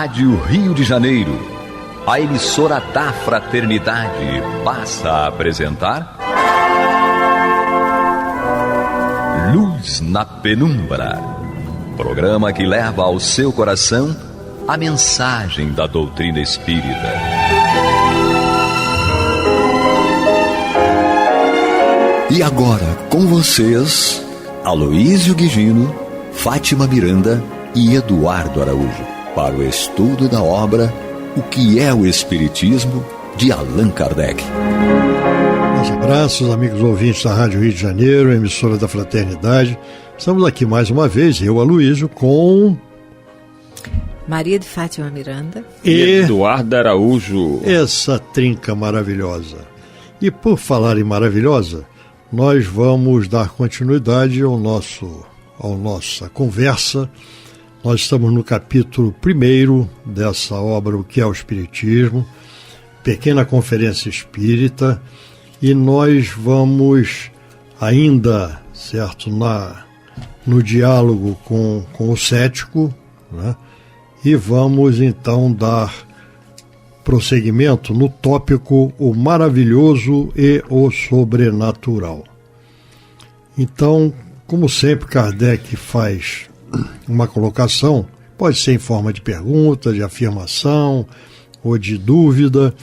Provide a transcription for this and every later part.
Rádio Rio de Janeiro, a emissora da Fraternidade, passa a apresentar Luz na Penumbra, programa que leva ao seu coração a mensagem da doutrina espírita. E agora, com vocês, Aloísio Guigino, Fátima Miranda e Eduardo Araújo, para o estudo da obra O que é o Espiritismo, de Allan Kardec. Meus abraços, amigos ouvintes da Rádio Rio de Janeiro, emissora da Fraternidade. Estamos aqui mais uma vez, eu, Aloísio, com Maria de Fátima Miranda e Eduardo Araújo. Essa trinca maravilhosa. E por falar em maravilhosa, nós vamos dar continuidade ao nossa conversa. Nós estamos no capítulo 1º dessa obra, O que é o Espiritismo, pequena conferência espírita, e nós vamos ainda, certo, no diálogo com o cético, né? E vamos então dar prosseguimento no tópico O Maravilhoso e o Sobrenatural. Então, como sempre, Kardec faz uma colocação, pode ser em forma de pergunta, de afirmação ou de dúvida,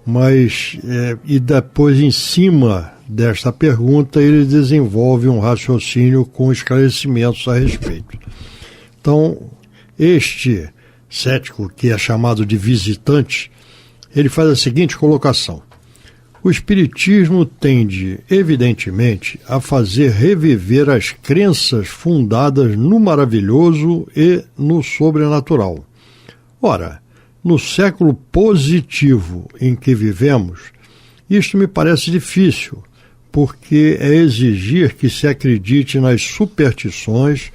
mas e depois, em cima desta pergunta, ele desenvolve um raciocínio com esclarecimentos a respeito. Então, este cético, que é chamado de visitante, ele faz a seguinte colocação: o Espiritismo tende, evidentemente, a fazer reviver as crenças fundadas no maravilhoso e no sobrenatural. Ora, no século positivo em que vivemos, isto me parece difícil, porque é exigir que se acredite nas superstições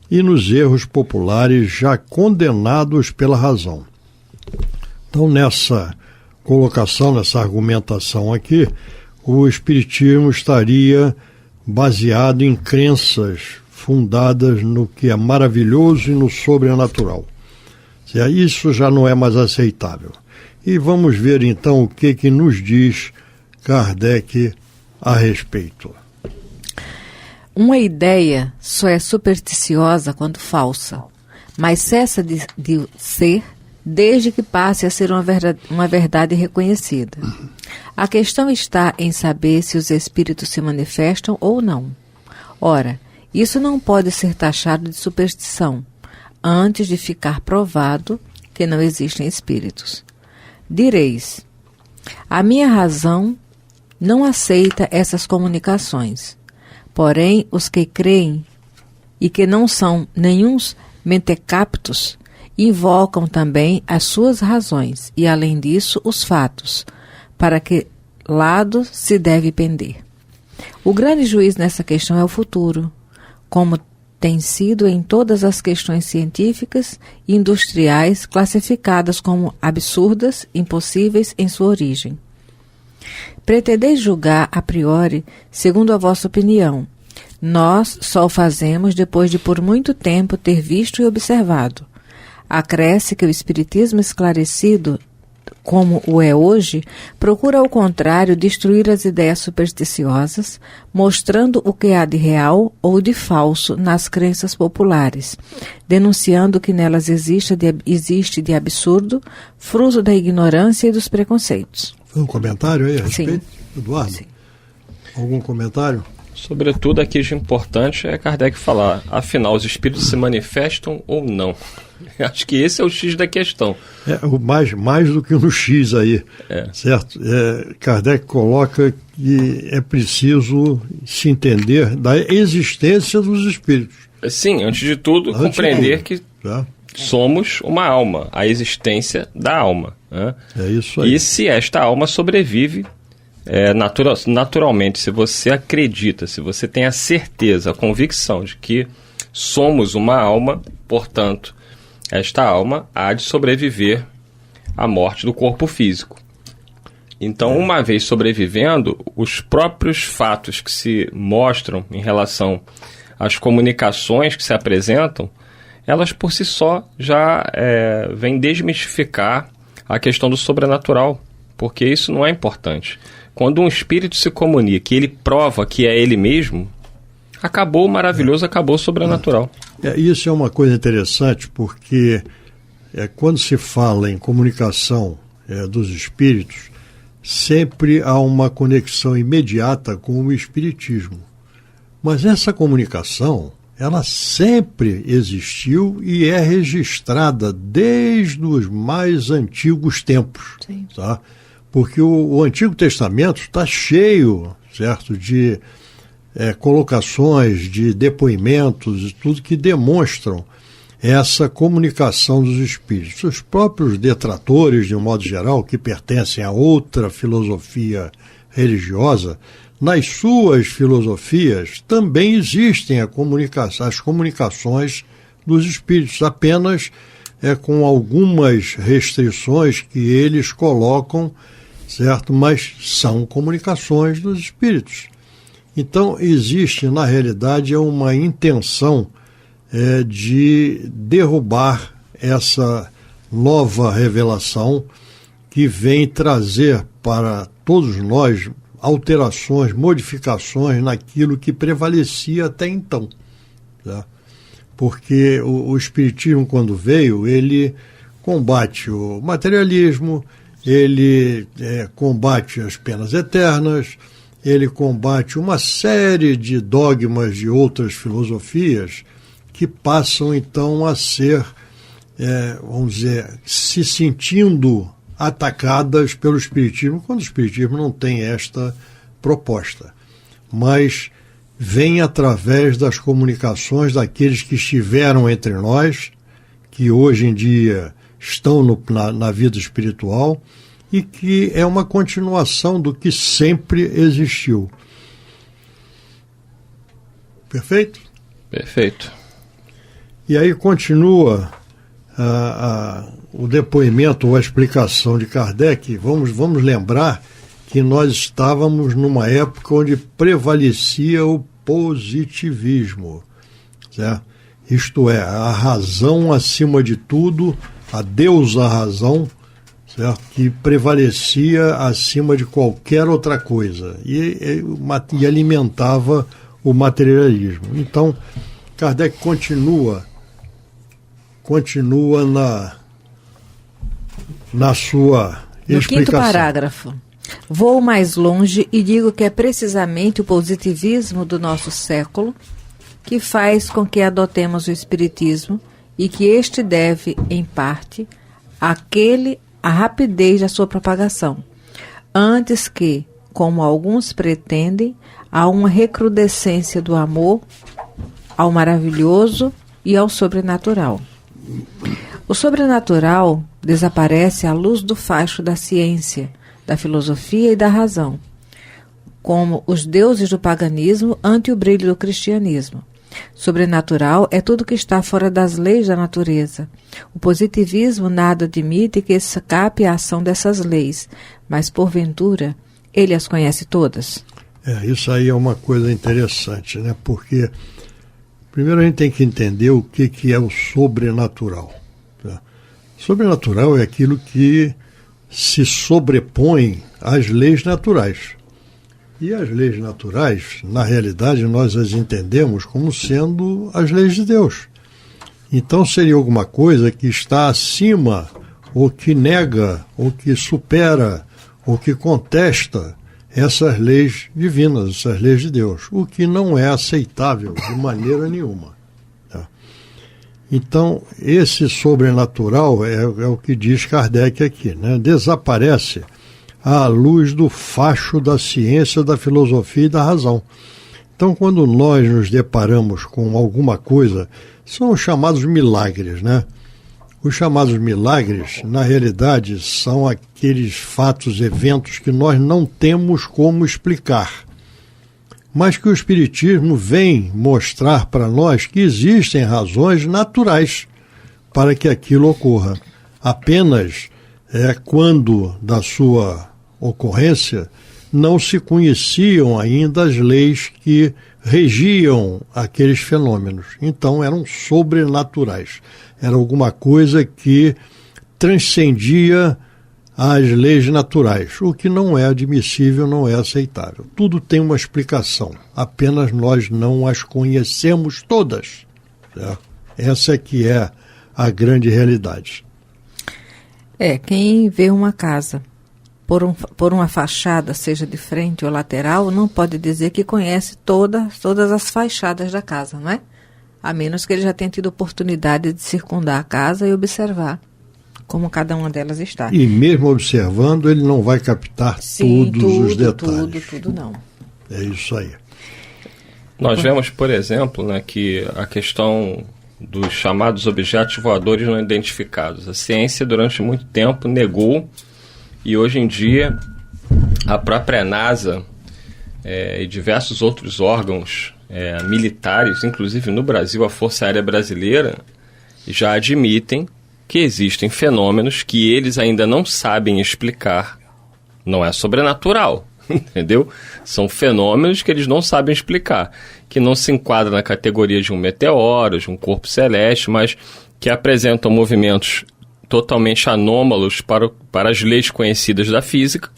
e nos erros populares já condenados pela razão. Então, nessa colocação, nessa argumentação aqui, o Espiritismo estaria baseado em crenças fundadas no que é maravilhoso e no sobrenatural. Isso já não é mais aceitável. E vamos ver então o que nos diz Kardec a respeito. Uma ideia só é supersticiosa quando falsa, mas cessa de ser desde que passe a ser uma verdade reconhecida. A questão está em saber se os espíritos se manifestam ou não. Ora, isso não pode ser taxado de superstição, antes de ficar provado que não existem espíritos. Direis, a minha razão não aceita essas comunicações, porém os que creem e que não são nenhuns mentecaptos invocam também as suas razões e, além disso, os fatos, para que lado se deve pender. O grande juiz nessa questão é o futuro, como tem sido em todas as questões científicas e industriais classificadas como absurdas, impossíveis em sua origem. Pretendeis julgar a priori, segundo a vossa opinião. Nós só o fazemos depois de por muito tempo ter visto e observado. Acresce que o Espiritismo esclarecido, como o é hoje, procura ao contrário destruir as ideias supersticiosas, mostrando o que há de real ou de falso nas crenças populares, denunciando o que nelas existe de absurdo, fruto da ignorância e dos preconceitos. Foi um comentário aí a respeito, Sim. Eduardo? Sim. Algum comentário? Sobretudo, aqui de importante é Kardec falar, afinal, os espíritos se manifestam ou não? Acho que esse é o X da questão. Mais do que no X aí, certo? Kardec coloca que é preciso se entender da existência dos espíritos. Sim, antes de tudo, compreender que somos uma alma, a existência da alma. Né? É isso aí. E se esta alma sobrevive, naturalmente, se você acredita, se você tem a certeza, a convicção de que somos uma alma, portanto, esta alma há de sobreviver à morte do corpo físico. Então, uma vez sobrevivendo, os próprios fatos que se mostram em relação às comunicações que se apresentam, elas por si só já vêm desmistificar a questão do sobrenatural, porque isso não é importante. Quando um espírito se comunica e ele prova que é ele mesmo, acabou o maravilhoso, acabou o sobrenatural. Isso é uma coisa interessante, porque quando se fala em comunicação dos espíritos, sempre há uma conexão imediata com o espiritismo. Mas essa comunicação, ela sempre existiu e é registrada desde os mais antigos tempos. Sim. Tá? Porque o Antigo Testamento está cheio, certo, de colocações, de depoimentos, tudo que demonstram essa comunicação dos espíritos. Os próprios detratores, de um modo geral, que pertencem a outra filosofia religiosa, nas suas filosofias também existem as comunicações dos espíritos, apenas com algumas restrições que eles colocam, certo? Mas são comunicações dos espíritos. Então, existe, na realidade, uma intenção de derrubar essa nova revelação que vem trazer para todos nós alterações, modificações naquilo que prevalecia até então. Tá? Porque o Espiritismo, quando veio, ele combate o materialismo, ele combate as penas eternas, ele combate uma série de dogmas de outras filosofias que passam, então, a ser, vamos dizer, se sentindo atacadas pelo Espiritismo, quando o Espiritismo não tem esta proposta. Mas vem através das comunicações daqueles que estiveram entre nós, que hoje em dia estão na vida espiritual, e que é uma continuação do que sempre existiu. Perfeito? Perfeito. E aí continua o depoimento ou a explicação de Kardec. Vamos lembrar que nós estávamos numa época onde prevalecia o positivismo, certo? Isto é, a razão acima de tudo, a deusa razão, certo? Que prevalecia acima de qualquer outra coisa e alimentava o materialismo. Então, Kardec continua na sua explicação. No quinto parágrafo, vou mais longe e digo que é precisamente o positivismo do nosso século que faz com que adotemos o espiritismo e que este deve, em parte, a rapidez da sua propagação, antes que, como alguns pretendem, há uma recrudescência do amor ao maravilhoso e ao sobrenatural. O sobrenatural desaparece à luz do facho da ciência, da filosofia e da razão, como os deuses do paganismo ante o brilho do cristianismo. Sobrenatural é tudo que está fora das leis da natureza. O positivismo nada admite que escape à ação dessas leis, mas, porventura, ele as conhece todas. Isso aí é uma coisa interessante, né? Porque primeiro a gente tem que entender o que é o sobrenatural. Tá? Sobrenatural é aquilo que se sobrepõe às leis naturais. E as leis naturais, na realidade, nós as entendemos como sendo as leis de Deus. Então seria alguma coisa que está acima, ou que nega, ou que supera, ou que contesta essas leis divinas, essas leis de Deus, o que não é aceitável de maneira nenhuma. Tá? Então, esse sobrenatural é o que diz Kardec aqui, né? Desaparece à luz do facho da ciência, da filosofia e da razão. Então, quando nós nos deparamos com alguma coisa, são os chamados milagres, né? Os chamados milagres, na realidade, são aqueles fatos, eventos que nós não temos como explicar, mas que o Espiritismo vem mostrar para nós que existem razões naturais para que aquilo ocorra. Apenas quando da sua ocorrência não se conheciam ainda as leis que regiam aqueles fenômenos. Então eram sobrenaturais. Era alguma coisa que transcendia as leis naturais, o que não é admissível, não é aceitável. Tudo tem uma explicação, apenas nós não as conhecemos todas. Certo? Essa é que é a grande realidade. Quem vê uma casa por uma fachada, seja de frente ou lateral, não pode dizer que conhece todas as fachadas da casa, não é? A menos que ele já tenha tido oportunidade de circundar a casa e observar como cada uma delas está. E mesmo observando, ele não vai captar todos os detalhes. Tudo não. É isso aí. Nós vemos, por exemplo, né, que a questão dos chamados objetos voadores não identificados. A ciência, durante muito tempo, negou, e hoje em dia a própria NASA e diversos outros órgãos militares, inclusive no Brasil, a Força Aérea Brasileira, já admitem que existem fenômenos que eles ainda não sabem explicar. Não é sobrenatural, entendeu? São fenômenos que eles não sabem explicar, que não se enquadram na categoria de um meteoro, de um corpo celeste, mas que apresentam movimentos totalmente anômalos para as leis conhecidas da física.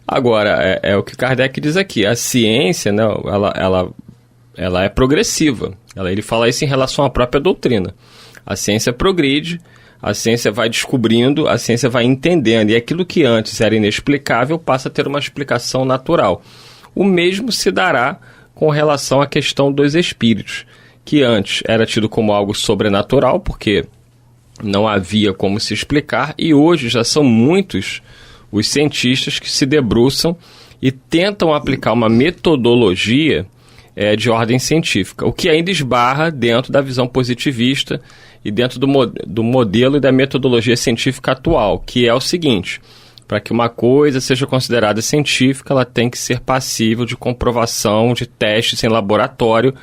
Agora, é o que Kardec diz aqui, a ciência, né, ela é progressiva. Ele fala isso em relação à própria doutrina. A ciência progride, a ciência vai descobrindo, a ciência vai entendendo, e aquilo que antes era inexplicável passa a ter uma explicação natural. O mesmo se dará com relação à questão dos espíritos, que antes era tido como algo sobrenatural, porque não havia como se explicar, e hoje já são muitos os cientistas que se debruçam e tentam aplicar uma metodologia de ordem científica, o que ainda esbarra dentro da visão positivista e dentro do modelo e da metodologia científica atual, que é o seguinte: para que uma coisa seja considerada científica, ela tem que ser passível de comprovação, de testes em laboratório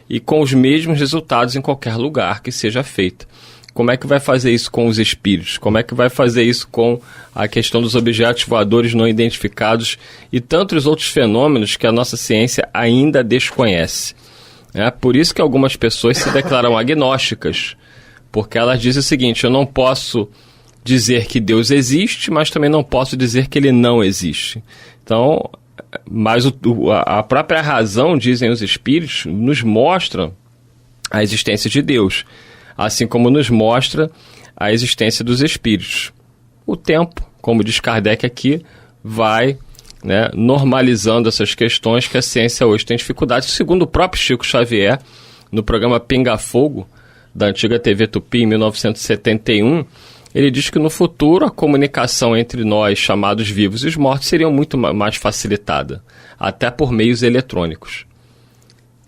e com os mesmos resultados em qualquer lugar que seja feita. Como é que vai fazer isso com os espíritos? Como é que vai fazer isso com a questão dos objetos voadores não identificados e tantos outros fenômenos que a nossa ciência ainda desconhece? É por isso que algumas pessoas se declaram agnósticas, porque elas dizem o seguinte: eu não posso dizer que Deus existe, mas também não posso dizer que ele não existe. Então, mas a própria razão, dizem os espíritos, nos mostra a existência de Deus, assim como nos mostra a existência dos espíritos. O tempo, como diz Kardec aqui, vai normalizando essas questões que a ciência hoje tem dificuldade. Segundo o próprio Chico Xavier, no programa Pinga Fogo, da antiga TV Tupi, em 1971, ele diz que no futuro a comunicação entre nós, chamados vivos e os mortos, seria muito mais facilitada, até por meios eletrônicos.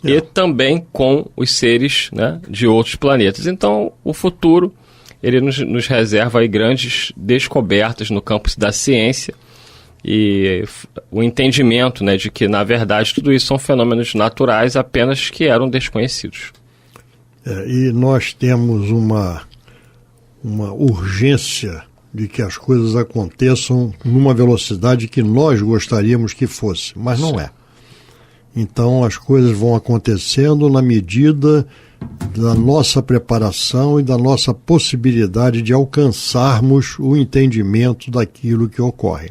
E também com os seres de outros planetas. Então, o futuro, ele nos reserva aí grandes descobertas no campo da ciência e o entendimento de que, na verdade, tudo isso são fenômenos naturais, apenas que eram desconhecidos. E nós temos uma urgência de que as coisas aconteçam numa velocidade que nós gostaríamos que fosse, mas não é. Então as coisas vão acontecendo na medida da nossa preparação e da nossa possibilidade de alcançarmos o entendimento daquilo que ocorre.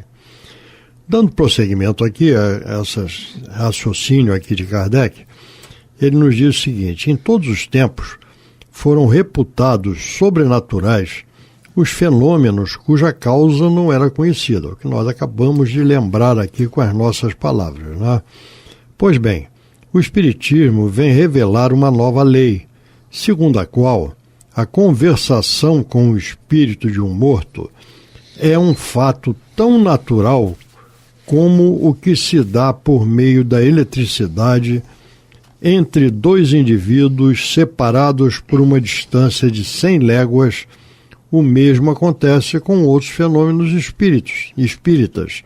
Dando prosseguimento aqui a esse raciocínio aqui de Kardec, ele nos diz o seguinte: em todos os tempos foram reputados sobrenaturais os fenômenos cuja causa não era conhecida, o que nós acabamos de lembrar aqui com as nossas palavras, né? Pois bem, o Espiritismo vem revelar uma nova lei, segundo a qual a conversação com o espírito de um morto é um fato tão natural como o que se dá por meio da eletricidade entre dois indivíduos separados por uma distância de 100 léguas. O mesmo acontece com outros fenômenos espíritas.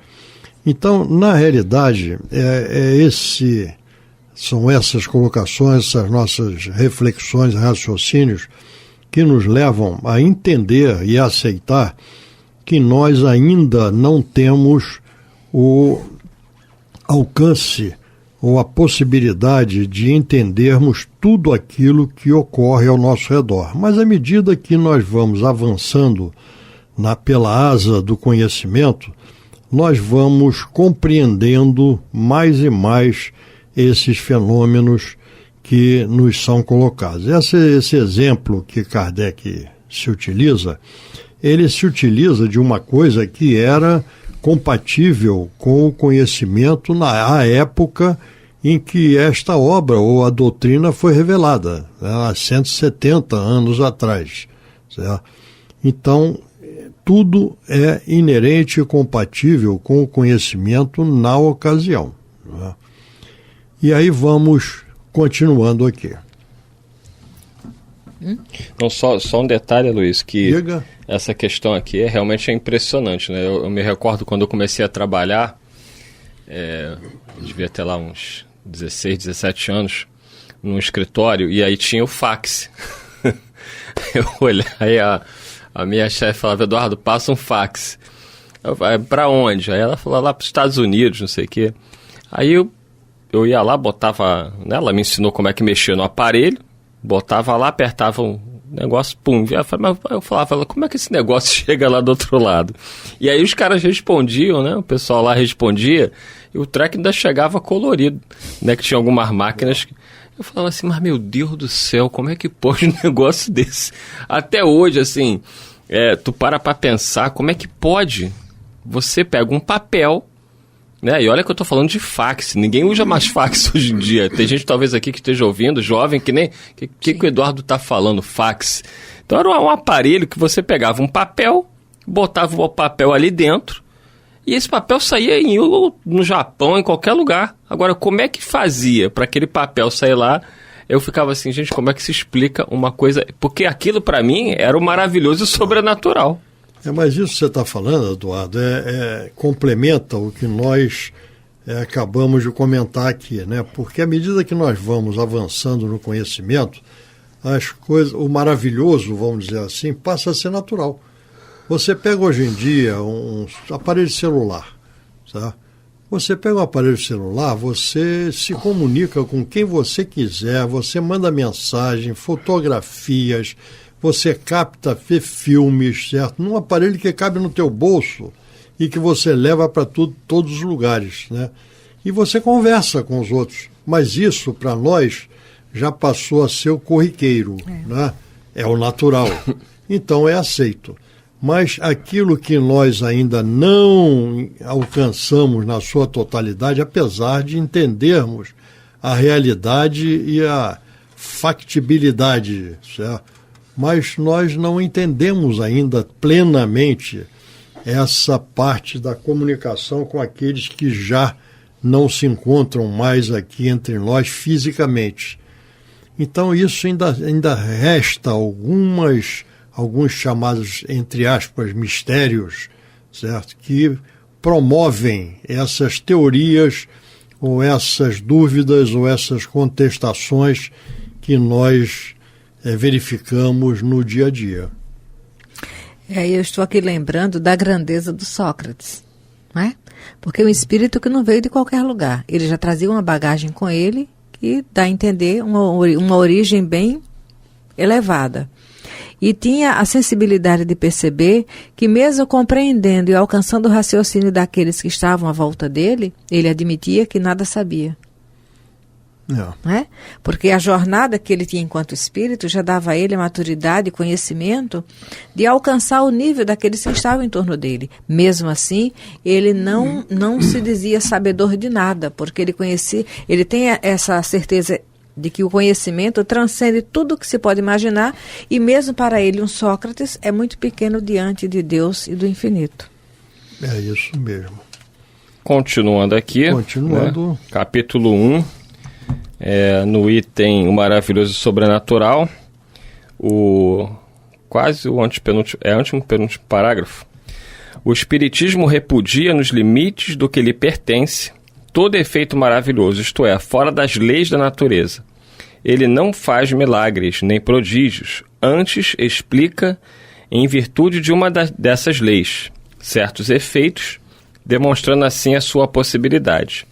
Então, na realidade, são essas colocações, essas nossas reflexões, raciocínios, que nos levam a entender e a aceitar que nós ainda não temos alcance ou a possibilidade de entendermos tudo aquilo que ocorre ao nosso redor. Mas à medida que nós vamos avançando pela asa do conhecimento, nós vamos compreendendo mais e mais esses fenômenos que nos são colocados. Esse exemplo que Kardec se utiliza, ele se utiliza de uma coisa que era compatível com o conhecimento na época em que esta obra ou a doutrina foi revelada, há 170 anos atrás. Certo? Então, tudo é inerente e compatível com o conhecimento na ocasião. Né? E aí vamos continuando aqui. Não, só um detalhe, Luiz, que Diga. Essa questão aqui realmente é impressionante, né? Eu me recordo quando eu comecei a trabalhar, devia ter lá uns 16, 17 anos, num escritório, e aí tinha o fax. Eu olhei, aí a minha chefe falava: Eduardo, passa um fax. Pra onde? Aí ela falou: lá para os Estados Unidos, não sei o quê. Aí eu ia lá, botava, né, ela me ensinou como é que mexia no aparelho, botava lá, apertava um negócio, pum. Eu falava: como é que esse negócio chega lá do outro lado? E aí os caras respondiam, né? O pessoal lá respondia, e o treco ainda chegava colorido, né? Que tinha algumas máquinas. Eu falava assim: mas meu Deus do céu, como é que pode um negócio desse? Até hoje, assim, tu para pensar, como é que pode? Você pega um papel, né? E olha que eu tô falando de fax, ninguém usa mais fax hoje em dia. Tem gente talvez aqui que esteja ouvindo, jovem, que nem... que o Eduardo tá falando, fax? Então era um aparelho que você pegava um papel, botava o papel ali dentro, e esse papel saía no Japão, em qualquer lugar. Agora, como é que fazia para aquele papel sair lá? Eu ficava assim: gente, como é que se explica uma coisa? Porque aquilo para mim era o maravilhoso e sobrenatural. Mas isso que você está falando, Eduardo, complementa o que nós acabamos de comentar aqui, né? Porque à medida que nós vamos avançando no conhecimento, as coisas, o maravilhoso, vamos dizer assim, passa a ser natural. Você pega hoje em dia um aparelho celular, tá? Você pega um aparelho celular, você se comunica com quem você quiser, você manda mensagem, fotografias, você capta, vê filmes, certo? Num aparelho que cabe no teu bolso e que você leva para todos os lugares, né? E você conversa com os outros. Mas isso, para nós, já passou a ser o corriqueiro, né? É o natural. Então é aceito. Mas aquilo que nós ainda não alcançamos na sua totalidade, apesar de entendermos a realidade e a factibilidade, certo? Mas nós não entendemos ainda plenamente essa parte da comunicação com aqueles que já não se encontram mais aqui entre nós fisicamente. Então isso ainda resta alguns chamados, entre aspas, mistérios, certo? Que promovem essas teorias ou essas dúvidas ou essas contestações que nós verificamos no dia a dia. Eu estou aqui lembrando da grandeza do Sócrates, não é? Porque é um espírito que não veio de qualquer lugar. Ele já trazia uma bagagem com ele que dá a entender uma origem bem elevada. E tinha a sensibilidade de perceber que, mesmo compreendendo e alcançando o raciocínio daqueles que estavam à volta dele, ele admitia que nada sabia. Não é? Porque a jornada que ele tinha enquanto espírito já dava a ele a maturidade e conhecimento de alcançar o nível daqueles que estavam em torno dele. Mesmo assim, ele não se dizia sabedor de nada, porque ele tem essa certeza de que o conhecimento transcende tudo o que se pode imaginar, e mesmo para ele um Sócrates é muito pequeno diante de Deus e do infinito. É isso mesmo. Continuando aqui, né? Capítulo 1, no item O Maravilhoso e Sobrenatural, quase o antepenúltimo parágrafo. O Espiritismo repudia nos limites do que lhe pertence todo efeito maravilhoso, isto é, fora das leis da natureza. Ele não faz milagres nem prodígios, antes explica, em virtude de uma dessas leis, certos efeitos, demonstrando assim a sua possibilidade.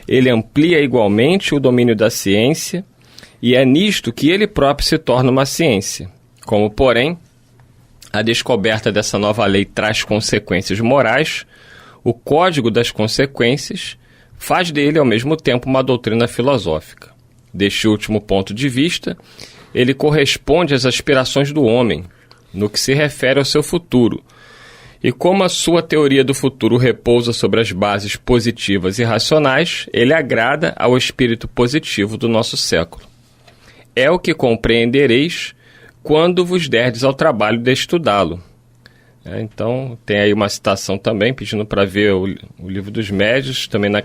ele amplia igualmente o domínio da ciência, e é nisto que ele próprio se torna uma ciência. Como, porém, a descoberta dessa nova lei traz consequências morais, o código das consequências faz dele, ao mesmo tempo, uma doutrina filosófica. Deste último ponto de vista, ele corresponde às aspirações do homem, no que se refere ao seu futuro. E como a sua teoria do futuro repousa sobre as bases positivas e racionais, ele agrada ao espírito positivo do nosso século. É o que compreendereis quando vos derdes ao trabalho de estudá-lo. Então, tem aí uma citação também, pedindo para ver o Livro dos Médios, também na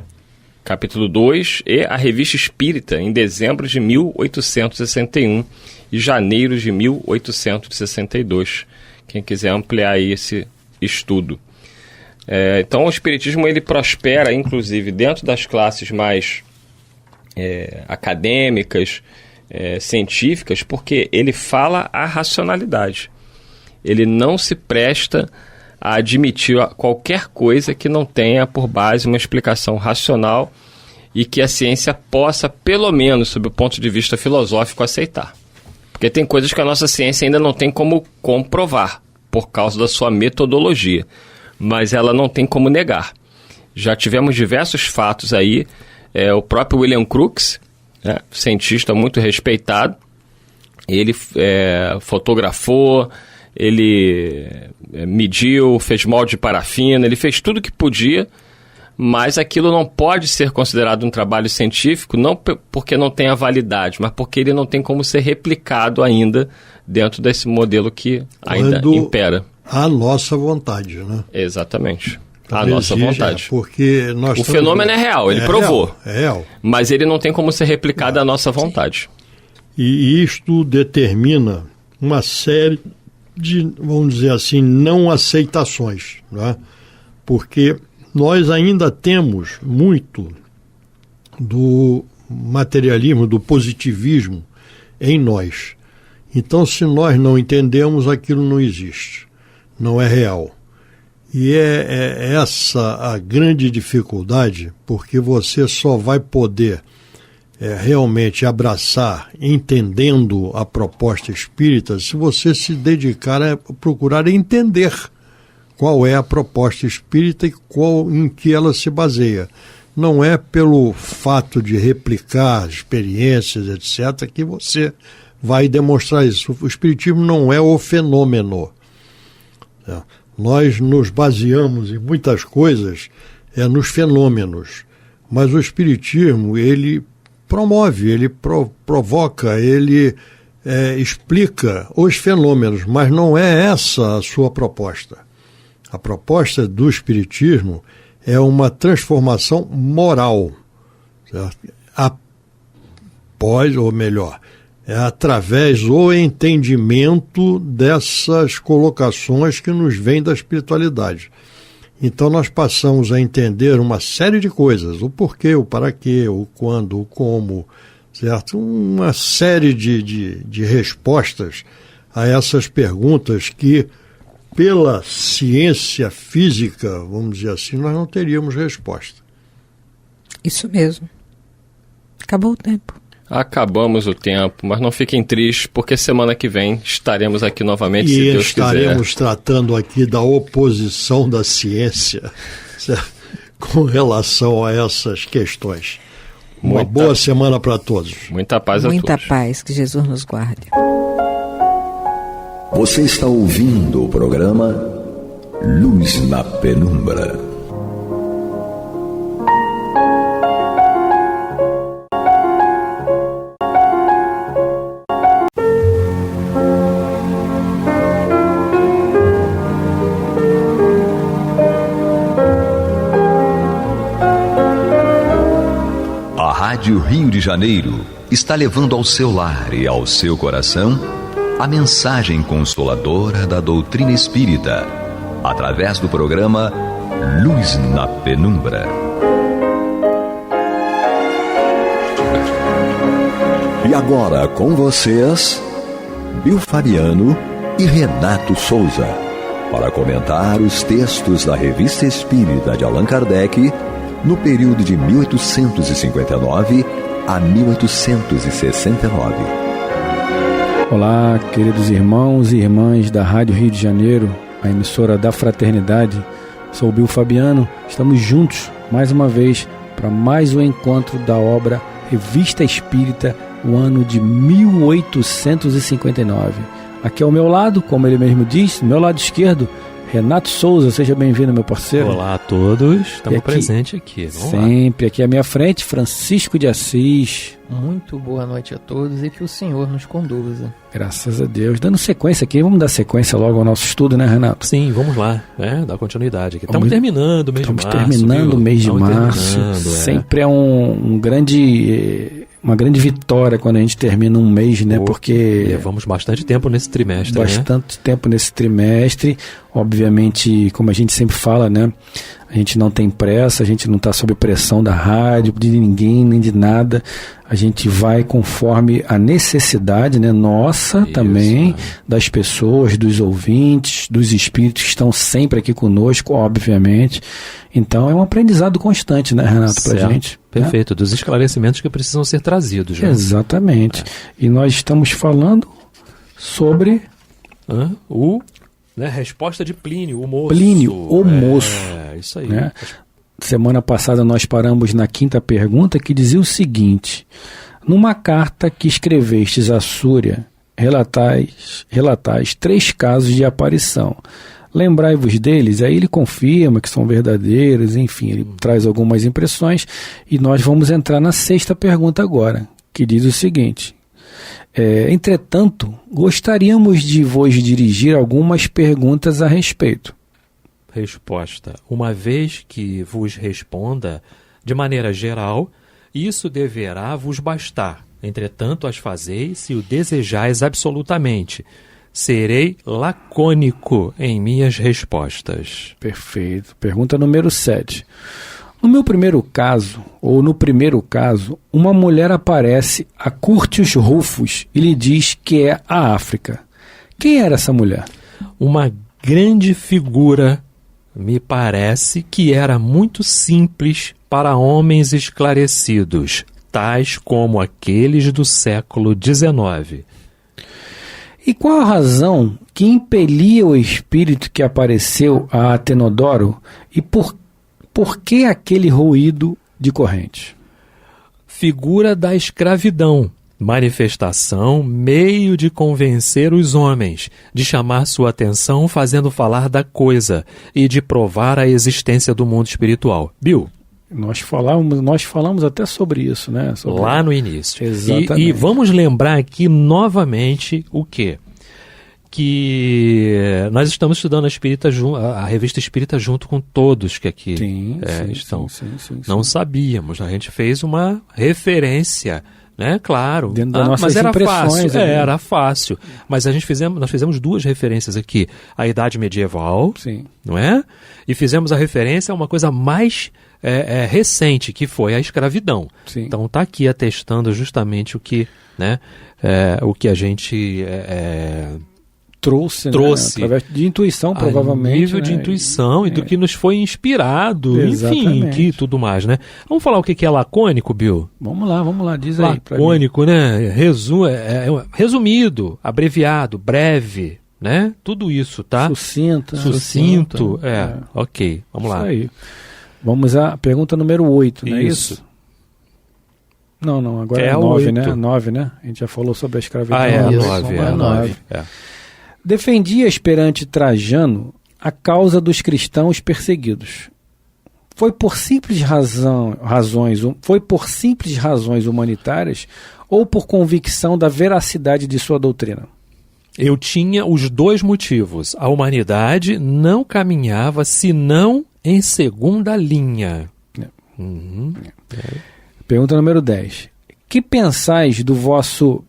capítulo 2, e a Revista Espírita, em dezembro de 1861 e janeiro de 1862. Quem quiser ampliar aí esse estudo. Então, o Espiritismo ele prospera, inclusive, dentro das classes mais acadêmicas, científicas, porque ele fala a racionalidade. Ele não se presta a admitir qualquer coisa que não tenha por base uma explicação racional e que a ciência possa, pelo menos, sob o ponto de vista filosófico, aceitar. Porque tem coisas que a nossa ciência ainda não tem como comprovar, por causa da sua metodologia, mas ela não tem como negar. Já tivemos diversos fatos aí, o próprio William Crookes, cientista muito respeitado, ele fotografou, ele mediu, fez molde de parafina, ele fez tudo o que podia, mas aquilo não pode ser considerado um trabalho científico, não porque não tenha validade, mas porque ele não tem como ser replicado ainda dentro desse modelo que ainda impera. A nossa vontade, né? Exatamente. A nossa vontade. Porque o fenômeno é real, ele provou. É real. Mas ele não tem como ser replicado à nossa vontade. E isto determina uma série de, vamos dizer assim, não aceitações, né? Porque nós ainda temos muito do materialismo, do positivismo em nós. Então, se nós não entendemos, aquilo não existe, não é real. E é essa a grande dificuldade, porque você só vai poder realmente abraçar, entendendo a proposta espírita, se você se dedicar a procurar entender qual é a proposta espírita e em que ela se baseia. Não é pelo fato de replicar experiências, etc., que você vai demonstrar isso. O espiritismo não é o fenômeno. Nós nos baseamos em muitas coisas nos fenômenos, mas o espiritismo, ele promove, ele provoca, ele explica os fenômenos, mas não é essa a sua proposta. A proposta do espiritismo é uma transformação moral, certo? Através do entendimento dessas colocações que nos vêm da espiritualidade. Então nós passamos a entender uma série de coisas, o porquê, o para quê, o quando, o como, certo? Uma série de respostas a essas perguntas que, pela ciência física, vamos dizer assim, nós não teríamos resposta. Isso mesmo. Acabou o tempo. Acabamos o tempo, mas não fiquem tristes, porque semana que vem estaremos aqui novamente, se Deus quiser. E estaremos tratando aqui da oposição da ciência, certo? Com relação a essas questões. Uma boa semana para todos. Muita paz a todos. Muita paz, que Jesus nos guarde. Você está ouvindo o programa Luz na Penumbra. A Rádio Rio de Janeiro está levando ao seu lar e ao seu coração a mensagem consoladora da doutrina espírita, através do programa Luz na Penumbra. E agora com vocês, Bill Fabiano e Renato Souza, para comentar os textos da Revista Espírita de Allan Kardec no período de 1859 a 1869. Olá, queridos irmãos e irmãs da Rádio Rio de Janeiro, a emissora da Fraternidade. Sou o Bill Fabiano, estamos juntos mais uma vez para mais um encontro da obra Revista Espírita, o ano de 1859. Aqui ao meu lado, como ele mesmo diz, no meu lado esquerdo, Renato Souza. Seja bem-vindo, meu parceiro. Olá a todos, estamos presentes aqui. Sempre aqui à minha frente, Francisco de Assis. Muito boa noite a todos e que o Senhor nos conduza. Graças a Deus. Dando sequência aqui, vamos dar sequência logo ao nosso estudo, né, Renato? Sim, vamos lá, dar continuidade aqui. Estamos terminando o mês de março. Estamos terminando o mês de março. Sempre é uma grande vitória quando a gente termina um mês, né? Porque levamos bastante tempo nesse trimestre, tempo nesse trimestre. Obviamente, como a gente sempre fala, né? A gente não tem pressa, a gente não está sob pressão da rádio, de ninguém, nem de nada. A gente vai conforme a necessidade, né, nossa também, das pessoas, dos ouvintes, dos espíritos que estão sempre aqui conosco, obviamente. Então é um aprendizado constante, né, Renato, pra gente. Perfeito, dos esclarecimentos que precisam ser trazidos. Né? Exatamente. E nós estamos falando sobre resposta de Plínio, o moço. Plínio, o moço. Isso aí. Né? Semana passada nós paramos na quinta pergunta, que dizia o seguinte: numa carta que escrevestes a Súria, relatais 3 casos de aparição. Lembrai-vos deles. Aí ele confirma que são verdadeiros, enfim, ele traz algumas impressões, e nós vamos entrar na 6ª pergunta agora, que diz o seguinte: entretanto, gostaríamos de vos dirigir algumas perguntas a respeito. Resposta: uma vez que vos responda de maneira geral, isso deverá vos bastar. Entretanto, as fazeis se o desejais absolutamente. Serei lacônico em minhas respostas. Perfeito. Pergunta número 7. No primeiro caso, uma mulher aparece a Curtius Rufus e lhe diz que é a África. Quem era essa mulher? Uma grande figura. Me parece que era muito simples para homens esclarecidos, tais como aqueles do século XIX. E qual a razão que impelia o espírito que apareceu a Atenodoro e por que aquele ruído de corrente? Figura da escravidão. Manifestação, meio de convencer os homens, de chamar sua atenção fazendo falar da coisa e de provar a existência do mundo espiritual. Bill? Nós falamos até sobre isso, né? Lá no início. Exatamente. E vamos lembrar aqui novamente o quê? Que nós estamos estudando a Revista Espírita junto com todos que aqui estão. Sim. Não sabíamos, a gente fez uma referência, né? Claro. Dentro das nossas mas era impressões. Fácil. Era fácil. Mas nós fizemos 2 referências aqui. A Idade Medieval, não é? E fizemos a referência a uma coisa mais recente, que foi a escravidão. Sim. Então está aqui atestando justamente o que, né? O que a gente trouxe. Né? Através de intuição, provavelmente. Nível de intuição e do que nos foi inspirado, exatamente. Enfim, que tudo mais, né? Vamos falar o que é lacônico, Bill? Vamos lá, diz aí. Lacônico, né? Resumido, abreviado, breve, né? Tudo isso, tá? Sucinto. Ok, vamos lá. Isso aí. Vamos à pergunta número 8, não é isso? Não, agora é 9, né? 9, né? A gente já falou sobre a escravidão. É 9. Defendias perante Trajano a causa dos cristãos perseguidos. Foi por simples razões humanitárias ou por convicção da veracidade de sua doutrina? Eu tinha os 2 motivos. A humanidade não caminhava senão em segunda linha. Pergunta número 10. Que pensais do vosso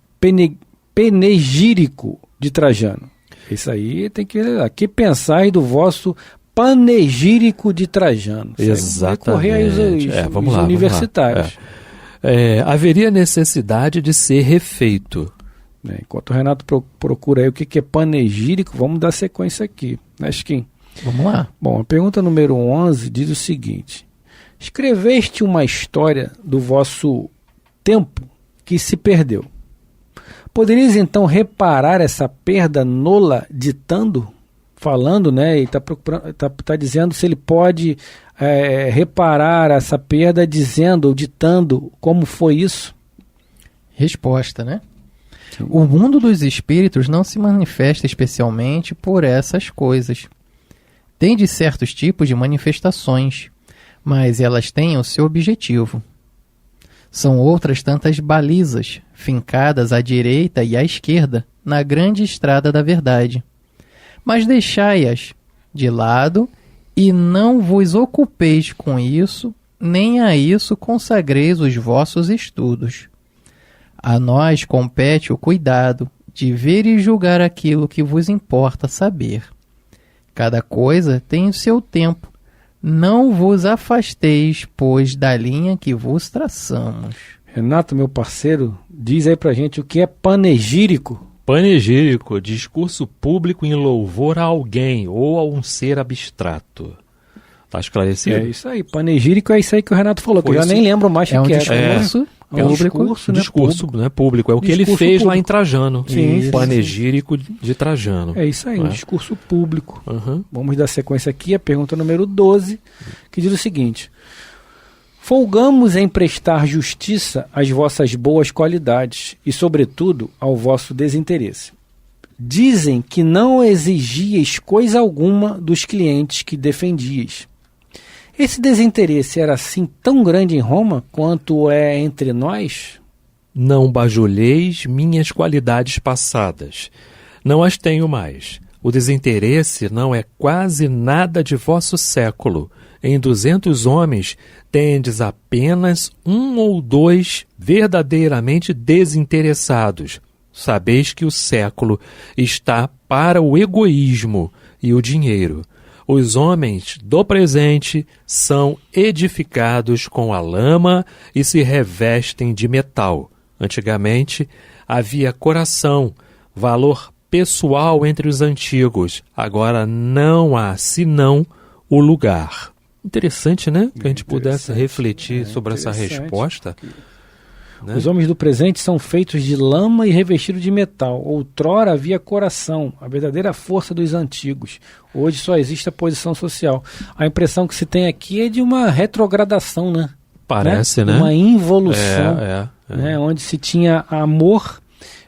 panegírico de Trajano? Isso aí tem que ver. Que pensais do vosso panegírico de Trajano? Exatamente. Vai correr aí os universitários. Haveria necessidade de ser refeito. Enquanto o Renato procura aí o que é panegírico, vamos dar sequência aqui, né, Chiquinho? Vamos lá. Bom, a pergunta número 11 diz o seguinte: escreveste uma história do vosso tempo que se perdeu. Poderias então reparar essa perda nola ditando? Falando, né? E está dizendo se ele pode reparar essa perda dizendo ou ditando como foi isso? Resposta, né? O mundo dos espíritos não se manifesta especialmente por essas coisas. Tem de certos tipos de manifestações, mas elas têm o seu objetivo. São outras tantas balizas, fincadas à direita e à esquerda, na grande estrada da verdade. Mas deixai-as de lado e não vos ocupeis com isso, nem a isso consagreis os vossos estudos. A nós compete o cuidado de ver e julgar aquilo que vos importa saber. Cada coisa tem o seu tempo. Não vos afasteis, pois, da linha que vos traçamos. Renato, meu parceiro, diz aí pra gente o que é panegírico. Panegírico, discurso público em louvor a alguém ou a um ser abstrato. Tá esclarecido? É isso aí, panegírico é isso aí que o Renato falou, que eu já nem lembro mais o que é. Discurso Discurso público. É o que ele fez público. Lá em Trajano. Sim, panegírico de Trajano. É isso aí, um discurso público. Uhum. Vamos dar sequência aqui, a pergunta número 12, que diz o seguinte: folgamos em prestar justiça às vossas boas qualidades e, sobretudo, ao vosso desinteresse. Dizem que não exigieis coisa alguma dos clientes que defendieis. Esse desinteresse era assim tão grande em Roma quanto é entre nós? Não bajulheis minhas qualidades passadas. Não as tenho mais. O desinteresse não é quase nada de vosso século. Em 200 homens, tendes apenas 1 ou 2 verdadeiramente desinteressados. Sabeis que o século está para o egoísmo e o dinheiro. Os homens do presente são edificados com a lama e se revestem de metal. Antigamente, havia coração, valor pessoal entre os antigos. Agora não há senão o lugar. Interessante, né? Que a gente pudesse refletir sobre essa resposta. Né? Os homens do presente são feitos de lama e revestidos de metal. Outrora havia coração, a verdadeira força dos antigos. Hoje só existe a posição social. A impressão que se tem aqui é de uma retrogradação, né? Parece, né? Uma involução, né? Onde se tinha amor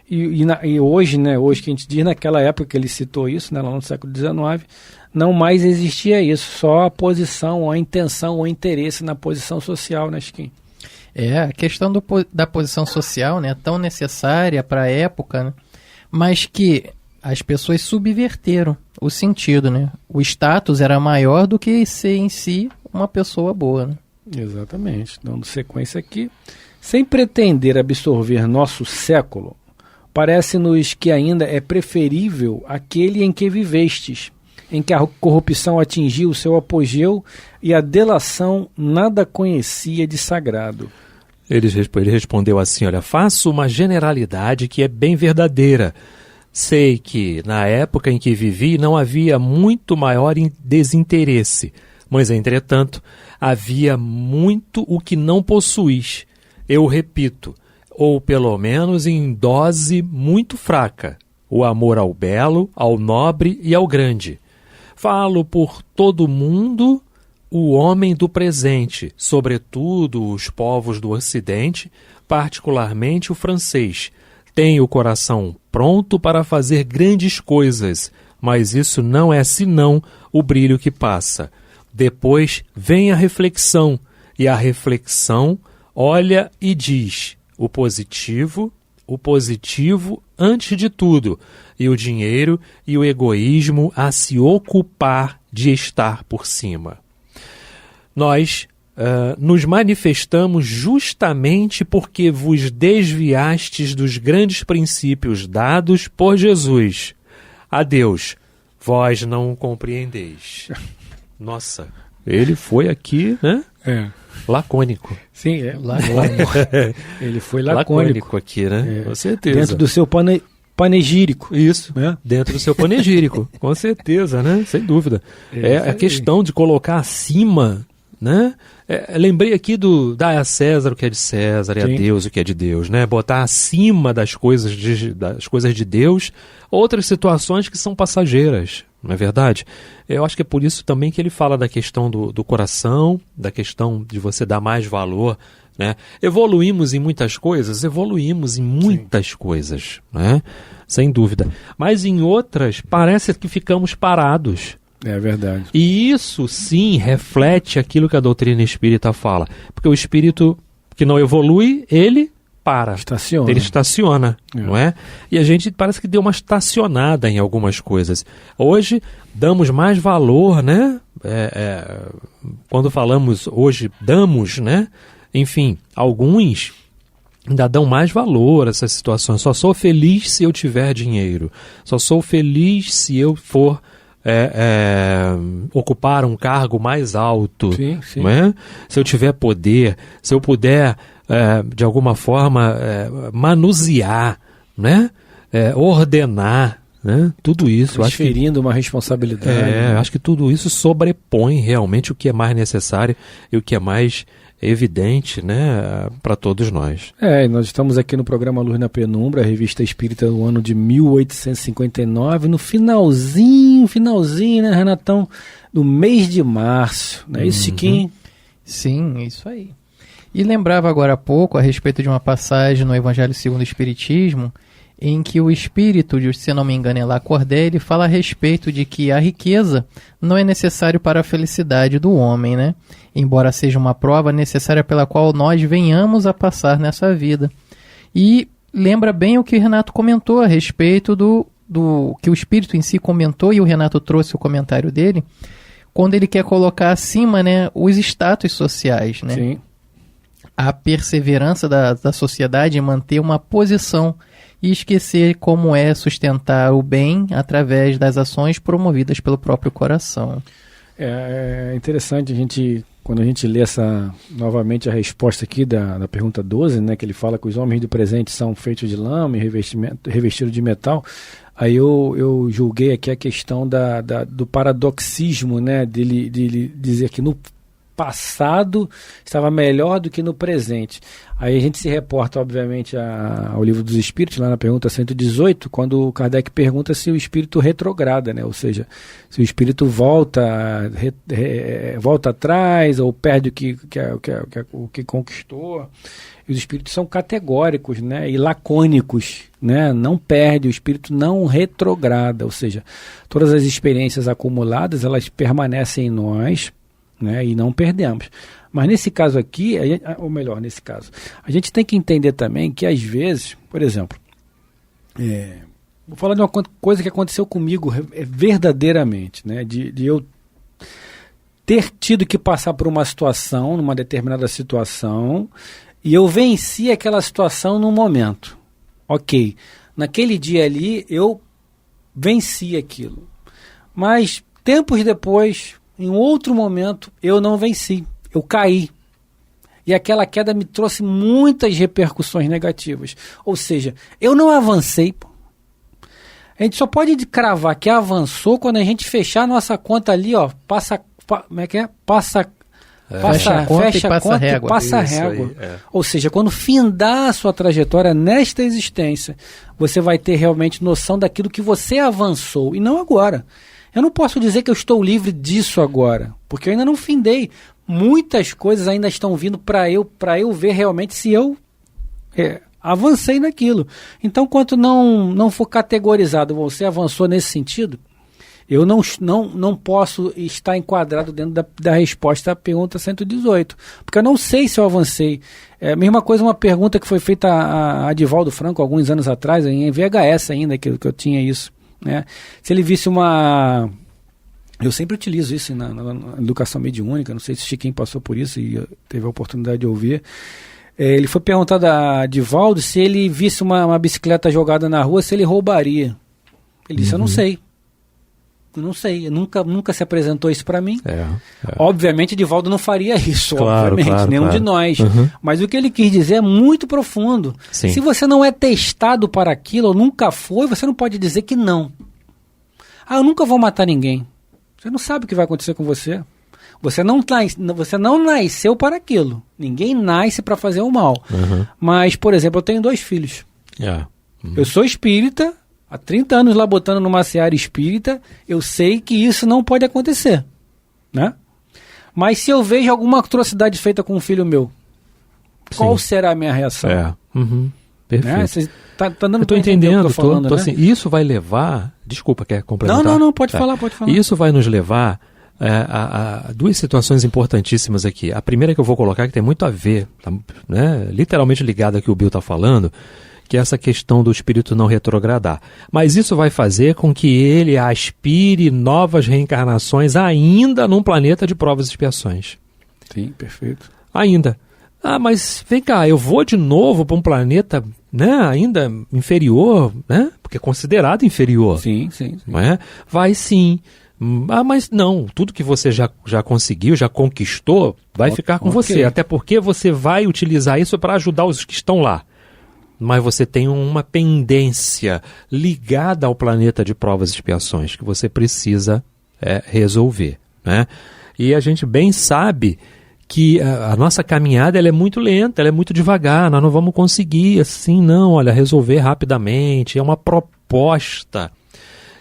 e hoje, né? Hoje que a gente diz, naquela época que ele citou isso, né? Lá no século XIX, não mais existia isso. Só a posição, a intenção, o interesse na posição social, né, Chiquinho? A questão da posição social, né, tão necessária para a época, né, mas que as pessoas subverteram o sentido, né? O status era maior do que ser em si uma pessoa boa, né? Exatamente. Dando sequência aqui. Sem pretender absorver nosso século, parece-nos que ainda é preferível aquele em que vivestes, em que a corrupção atingiu o seu apogeu e a delação nada conhecia de sagrado. Ele respondeu assim, olha, faço uma generalidade que é bem verdadeira. Sei que, na época em que vivi, não havia muito maior desinteresse, mas, entretanto, havia muito o que não possuís. Eu repito, ou pelo menos em dose muito fraca, o amor ao belo, ao nobre e ao grande. Falo por todo mundo, o homem do presente, sobretudo os povos do Ocidente, particularmente o francês. Tem o coração pronto para fazer grandes coisas, mas isso não é senão o brilho que passa. Depois vem a reflexão, e a reflexão olha e diz: o positivo antes de tudo, e o dinheiro e o egoísmo a se ocupar de estar por cima. Nós nos manifestamos justamente porque vos desviastes dos grandes princípios dados por Jesus. A Deus, vós não o compreendeis. Nossa, ele foi aqui, né? Lacônico. Sim, lacônico. Ele foi lacônico aqui, né? Com certeza. Dentro do seu panegírico. Isso, dentro do seu panegírico. Com certeza, né? Sem dúvida. É a questão de colocar acima né? Lembrei aqui dar a César o que é de César e a Deus o que é de Deus, né? Botar acima das coisas de Deus outras situações que são passageiras, não é verdade? Eu acho que é por isso também que ele fala da questão do coração, da questão de você dar mais valor, né? Evoluímos em muitas coisas, né? Sem dúvida. Mas em outras, parece que ficamos parados. É verdade. E isso, sim, reflete aquilo que a doutrina espírita fala. Porque o espírito que não evolui, ele para. Estaciona. Ele estaciona, não é? E a gente parece que deu uma estacionada em algumas coisas. Hoje, damos mais valor, né? Quando falamos hoje, damos, né? Enfim, alguns ainda dão mais valor a essas situações. Só sou feliz se eu tiver dinheiro. Só sou feliz se eu for ocupar um cargo mais alto. Sim. Não é? Se eu tiver poder, se eu puder, de alguma forma, manusear, né? Ordenar, né? Tudo isso. Transferindo uma responsabilidade. Acho que tudo isso sobrepõe realmente o que é mais necessário e o que é mais evidente, né, para todos nós. Nós estamos aqui no programa Luz na Penumbra, a revista espírita do ano de 1859, no finalzinho, né, Renatão, do mês de março, não é isso, Chiquinho? Sim, é isso aí. E lembrava agora há pouco a respeito de uma passagem no Evangelho segundo o Espiritismo, em que o espírito, se não me engano é Lacordaire, fala a respeito de que a riqueza não é necessário para a felicidade do homem, né? Embora seja uma prova necessária pela qual nós venhamos a passar nessa vida. E lembra bem o que o Renato comentou a respeito do que o espírito em si comentou, e o Renato trouxe o comentário dele, quando ele quer colocar acima, né, os status sociais, né? Sim. A perseverança da sociedade em manter uma posição e esquecer como é sustentar o bem através das ações promovidas pelo próprio coração. É interessante quando a gente lê novamente a resposta aqui da pergunta 12, né, que ele fala que os homens do presente são feitos de lama e revestidos de metal. Aí eu julguei aqui a questão do paradoxismo, né, dele dizer que no passado estava melhor do que no presente. Aí a gente se reporta, obviamente, ao Livro dos Espíritos, lá na pergunta 118, quando Kardec pergunta se o espírito retrograda, né? Ou seja, se o espírito volta atrás ou perde o que conquistou. E os espíritos são categóricos, né? E lacônicos, né? Não perde, o espírito não retrograda, ou seja, todas as experiências acumuladas, elas permanecem em nós, né, e não perdemos. Mas nesse caso aqui, nesse caso, a gente tem que entender também que às vezes, por exemplo, vou falar de uma coisa que aconteceu comigo verdadeiramente, né, de eu ter tido que passar por uma situação, numa determinada situação, e eu venci aquela situação num momento. Ok, naquele dia ali eu venci aquilo. Mas tempos depois, em outro momento, eu não venci, eu caí. E aquela queda me trouxe muitas repercussões negativas. Ou seja, eu não avancei. A gente só pode cravar que avançou quando a gente fechar a nossa conta ali, ó, fecha a conta e passa a régua. Ou seja, quando findar a sua trajetória nesta existência, você vai ter realmente noção daquilo que você avançou, e não agora. Eu não posso dizer que eu estou livre disso agora, porque eu ainda não findei. Muitas coisas ainda estão vindo para eu ver realmente se eu avancei naquilo. Então, enquanto não for categorizado, você avançou nesse sentido, eu não posso estar enquadrado dentro da resposta à pergunta 118, porque eu não sei se eu avancei. É a mesma coisa, uma pergunta que foi feita a Divaldo Franco alguns anos atrás, em VHS ainda, que eu tinha isso. Né? Se ele visse eu sempre utilizo isso na educação mediúnica, não sei se o Chiquinho passou por isso e teve a oportunidade de ouvir. Ele foi perguntado a Divaldo se ele visse uma bicicleta jogada na rua, se ele roubaria. Ele disse, eu não sei, nunca se apresentou isso para mim. Obviamente Divaldo não faria isso, obviamente, nenhum de nós. Mas o que ele quis dizer é muito profundo. Sim. Se você não é testado para aquilo, ou nunca foi, você não pode dizer que não. Eu nunca vou matar ninguém. Você não sabe o que vai acontecer com você. Você não nasceu para aquilo. Ninguém nasce para fazer o mal. Mas, por exemplo, eu tenho 2 filhos. Eu sou espírita, há 30 anos lá botando numa seara espírita, eu sei que isso não pode acontecer, né? Mas se eu vejo alguma atrocidade feita com um filho meu, qual será a minha reação? Perfeito. Né? Você tá dando eu estou entendendo, né? Assim, isso vai levar... Desculpa, quer complementar? Não, pode falar. Isso vai nos levar a 2 situações importantíssimas aqui. A primeira que eu vou colocar, que tem muito a ver, tá, né, literalmente ligada ao que o Bill está falando, que é essa questão do espírito não retrogradar. Mas isso vai fazer com que ele aspire novas reencarnações ainda num planeta de provas e expiações. Sim, perfeito. Ainda. Mas vem cá, eu vou de novo para um planeta, né, ainda inferior, né? Porque é considerado inferior. Sim. Não é? Vai sim. Mas não, tudo que você já conseguiu, já conquistou, vai ficar com você. Até porque você vai utilizar isso para ajudar os que estão lá. Mas você tem uma pendência ligada ao planeta de provas e expiações que você precisa resolver, né? E a gente bem sabe que a nossa caminhada ela é muito lenta, ela é muito devagar, nós não vamos conseguir assim, não, olha, resolver rapidamente. É uma proposta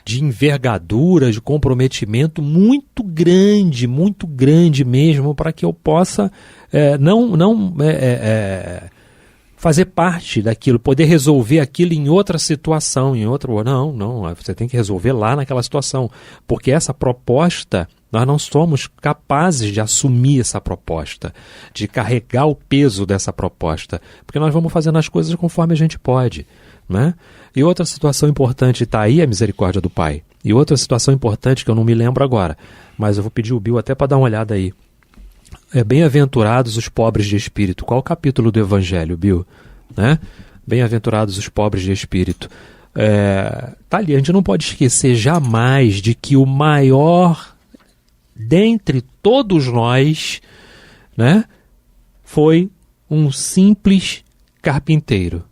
de envergadura, de comprometimento muito grande mesmo, para que eu possa fazer parte daquilo, poder resolver aquilo em outra situação, não, você tem que resolver lá naquela situação, porque essa proposta, nós não somos capazes de assumir essa proposta, de carregar o peso dessa proposta, porque nós vamos fazendo as coisas conforme a gente pode, né? E outra situação importante, está aí a misericórdia do Pai, e outra situação importante que eu não me lembro agora, mas eu vou pedir o Bill até para dar uma olhada aí. Bem-aventurados os pobres de espírito. Qual o capítulo do Evangelho, Bill? Né? Bem-aventurados os pobres de espírito. Tá ali, a gente não pode esquecer jamais de que o maior dentre todos nós, né, foi um simples carpinteiro.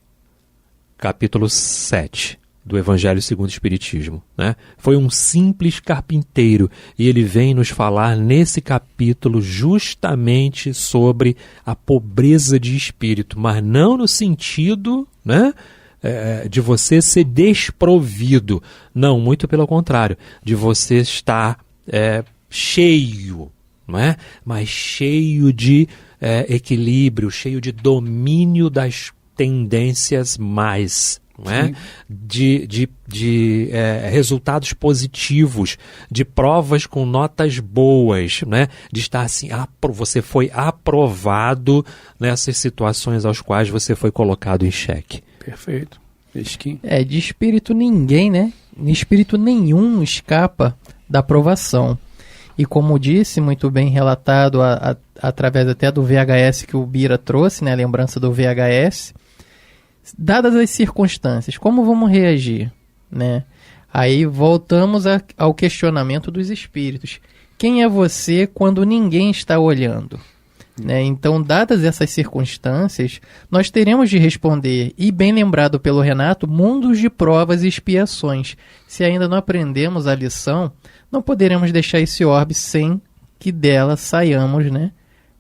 Capítulo 7 do Evangelho segundo o Espiritismo, né? Foi um simples carpinteiro e ele vem nos falar nesse capítulo justamente sobre a pobreza de espírito, mas não no sentido, né, de você ser desprovido, não, muito pelo contrário, de você estar cheio, não é? Mas cheio de equilíbrio, cheio de domínio das tendências mais, não é? De resultados positivos, de provas com notas boas, né? De estar assim, você foi aprovado nessas situações às quais você foi colocado em xeque. Perfeito. De espírito ninguém, né? Espírito nenhum escapa da aprovação. E como disse, muito bem relatado através até do VHS que o Bira trouxe, né? A lembrança do VHS. Dadas as circunstâncias, como vamos reagir, né? Aí voltamos ao questionamento dos espíritos. Quem é você quando ninguém está olhando? Né? Então, dadas essas circunstâncias, nós teremos de responder, e bem lembrado pelo Renato, mundos de provas e expiações. Se ainda não aprendemos a lição, não poderemos deixar esse orbe sem que dela saiamos, né?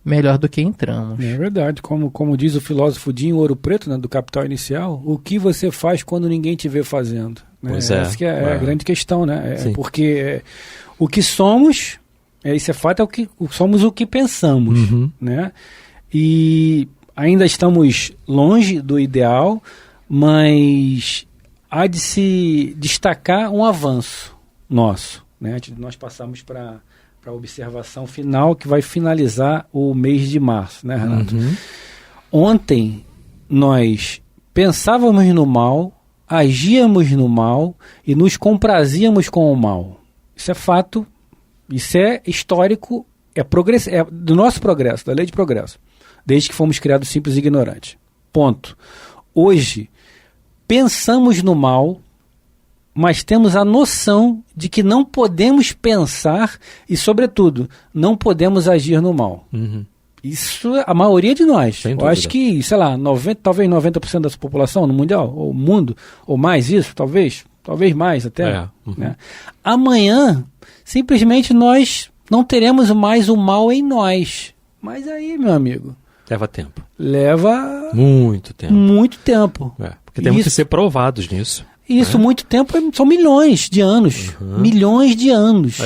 Melhor do que entramos. É verdade, como diz o filósofo Dinho Ouro Preto, né, do Capital Inicial, o que você faz quando ninguém te vê fazendo? Né? Pois essa que é a grande questão, né? Porque o que somos, isso é fato, somos o que pensamos, né? E ainda estamos longe do ideal, mas há de se destacar um avanço nosso, né? Nós passamos para a observação final, que vai finalizar o mês de março, né, Renato? Ontem nós pensávamos no mal, agíamos no mal e nos comprazíamos com o mal. Isso é fato, isso é histórico, é do nosso progresso, da lei de progresso, desde que fomos criados simples e ignorantes. Ponto. Hoje, pensamos no mal, mas temos a noção de que não podemos pensar e, sobretudo, não podemos agir no mal. Isso é a maioria de nós. Eu acho que, sei lá, talvez 90% da população no mundial, ou mundo, ou mais isso, talvez mais até. Né? Amanhã, simplesmente nós não teremos mais o mal em nós. Mas aí, meu amigo, Leva tempo. leva Muito tempo. muito tempo. Porque temos que Isso. ser provados nisso. Isso, muito tempo, são milhões de anos. Milhões de anos.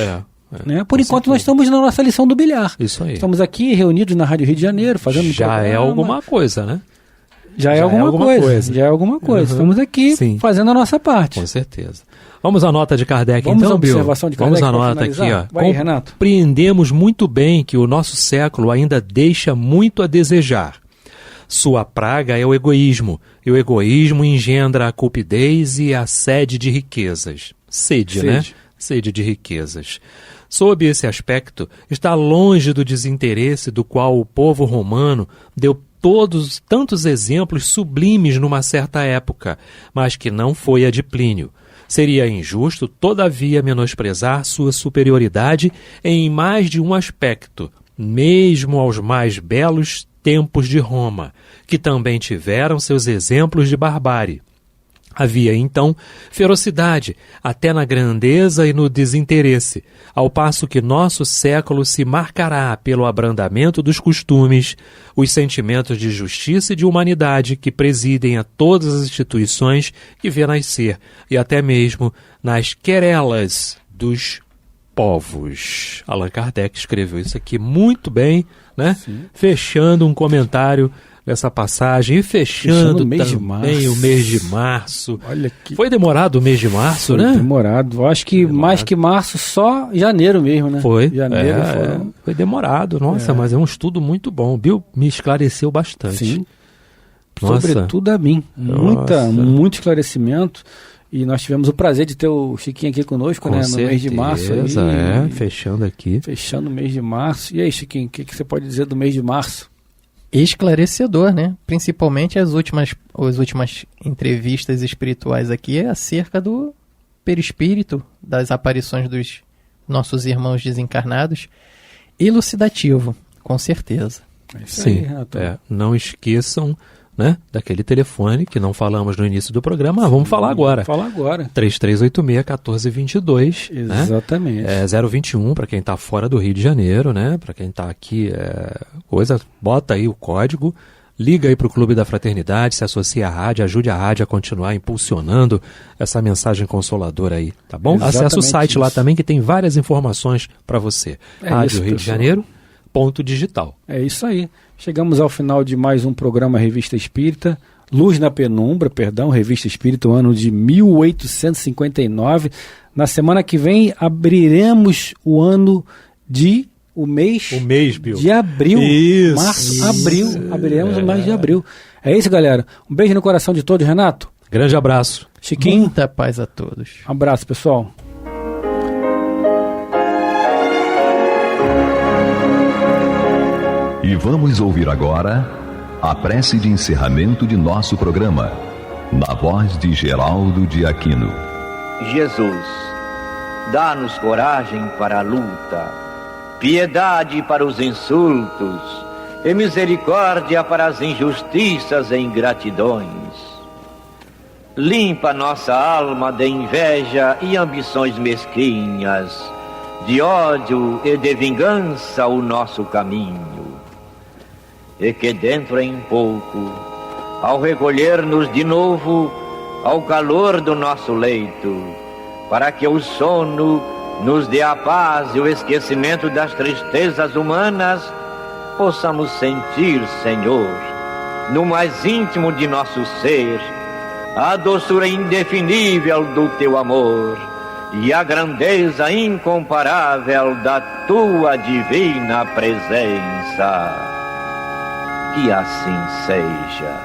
Né? Por enquanto, nós estamos na nossa lição do bilhar. Isso aí. Estamos aqui reunidos na Rádio Rio de Janeiro, fazendo um Já programa. é alguma coisa, né? Já é alguma coisa. Já é alguma coisa. Estamos aqui fazendo a nossa parte. Com certeza. Vamos à nota de Kardec, Vamos então, à Bill? observação de Kardec Vamos à para nota aqui, finalizar? ó. Vai aí, Renato. Compreendemos muito bem que o nosso século ainda deixa muito a desejar. Sua praga é o egoísmo, e o egoísmo engendra a cupidez e a sede de riquezas. Sede, né? Sede de riquezas. Sob esse aspecto, está longe do desinteresse do qual o povo romano deu tantos exemplos sublimes numa certa época, mas que não foi a de Plínio. Seria injusto, todavia, menosprezar sua superioridade em mais de um aspecto, mesmo aos mais belos tempos de Roma, que também tiveram seus exemplos de barbárie. Havia, então, ferocidade, até na grandeza e no desinteresse, ao passo que nosso século se marcará pelo abrandamento dos costumes, os sentimentos de justiça e de humanidade que presidem a todas as instituições que vê nascer, e até mesmo nas querelas dos povos. Allan Kardec escreveu isso aqui muito bem, né? Fechando um comentário dessa passagem e fechando o mês de também o mês de março. Olha que... Foi demorado o mês de março, Foi né? demorado. Eu acho que mais que março, só janeiro mesmo, né? Foi. Janeiro foram... Foi demorado, nossa, mas é um estudo muito bom. Bill me esclareceu bastante. Sim. Nossa. Sobretudo a mim. Muito esclarecimento. E nós tivemos o prazer de ter o Chiquinho aqui conosco, Com né? certeza, No mês de março. Aí, fechando aqui. Fechando o mês de março. E aí, Chiquinho, o que você pode dizer do mês de março? Esclarecedor, né? Principalmente as últimas entrevistas espirituais aqui acerca do perispírito, das aparições dos nossos irmãos desencarnados. Elucidativo, com certeza. Sim, não esqueçam, né, daquele telefone que não falamos no início do programa. Vamos falar agora. Falar agora. 3386-1422. Exatamente. Né? 021 para quem está fora do Rio de Janeiro, né? Para quem está aqui, bota aí o código, liga aí para o Clube da Fraternidade, se associa à rádio, ajude a rádio a continuar impulsionando essa mensagem consoladora aí, tá bom? Exatamente. Acesse o site lá também que tem várias informações para você. Rádio isso, Rio de Janeiro. .digital. É isso aí. Chegamos ao final de mais um programa Revista Espírita, Luz na Penumbra, Revista Espírita, o ano de 1859. Na semana que vem abriremos o mês Bill. de abril. Isso. Março, abril. Abriremos o mês de abril. É isso, galera. Um beijo no coração de todos, Renato. Grande abraço. Chiquinho. Muita paz a todos. Um abraço, pessoal. E vamos ouvir agora a prece de encerramento de nosso programa, na voz de Geraldo de Aquino. Jesus, dá-nos coragem para a luta, piedade para os insultos e misericórdia para as injustiças e ingratidões. Limpa nossa alma de inveja e ambições mesquinhas, de ódio e de vingança o nosso caminho. E que dentro em pouco, ao recolher-nos de novo ao calor do nosso leito, para que o sono nos dê a paz e o esquecimento das tristezas humanas, possamos sentir, Senhor, no mais íntimo de nosso ser, a doçura indefinível do Teu amor e a grandeza incomparável da Tua divina presença. Que assim seja.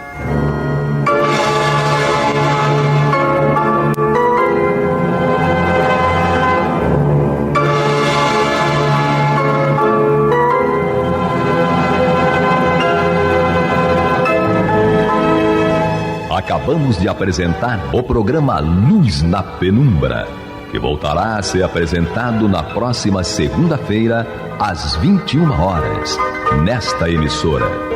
Acabamos de apresentar o programa Luz na Penumbra, que voltará a ser apresentado na próxima segunda-feira, às 21 horas, nesta emissora.